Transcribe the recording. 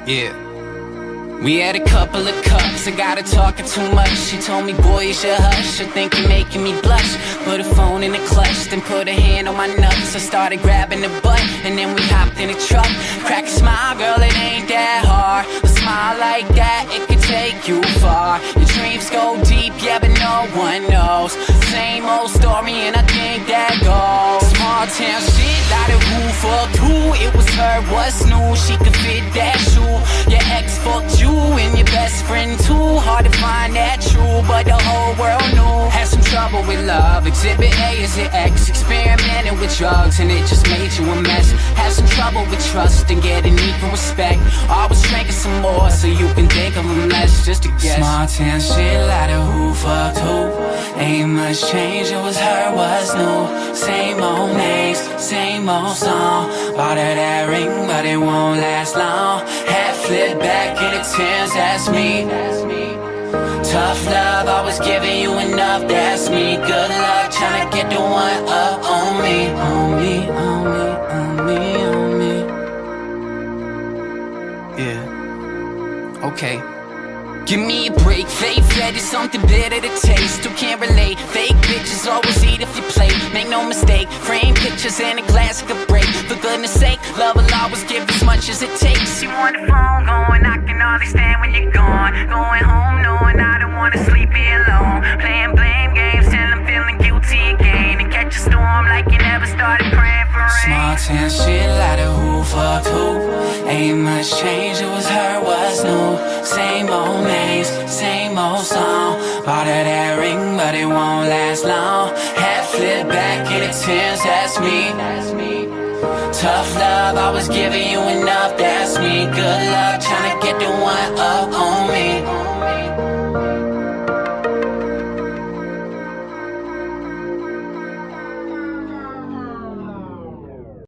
Yeah. We had a couple of cups, I got her talking too much. She told me, boy, you should hush, I think you're making me blush. Put her phone in the clutch, then put her hand on my nuts. I started grabbing the butt, and then we hopped in a truck. Crack a smile, girl, it ain't that hard. A smile like that, it could take you far. Your dreams go deep, yeah, but no one knows. Same old story, and I think that goes. Small town shit, out of who fucked who. It was her, what's new, she could fit that shoe. Your ex fucked you and your best friend too. Hard to find that true, but the whole world knew. Had some trouble with love, exhibit A is your ex. Experimenting with drugs and it just made you a mess. Had some trouble with trust and getting equal respect. Always drinking some more so you can think of them less. Just a guess. Small town shit, like who fucked who. Ain't much change, it was her, what's new. Same old names, same old song. Bought her that ring, but it won't last long. Hat flipped back in the tens, that's me. Tough love, always giving you enough, that's me. Good luck trying to get the one up on me. On me, on me, on me, on me. Yeah. Okay. Give me a break, fake fed is something better to taste. Who can't relate? Fake bitches always eat if you play. Make no mistake, frame pictures and a classic of break. For goodness sake, love will always give as much as it takes. You want the phone going, I can hardly stand when you're gone. Going home knowing I don't wanna sleep here alone. Playing blame games till I'm feeling guilty again. And catch a storm like you never started praying for rain. Small town shit, like who fucked who. Ain't much change, it was her, what's new. Same old names, same old song. Bought her that ring, but it won't last long. Hat flipped back in the tens, that's me. Tough love, I was giving you enough, that's me. Good luck trying to get the one up on me.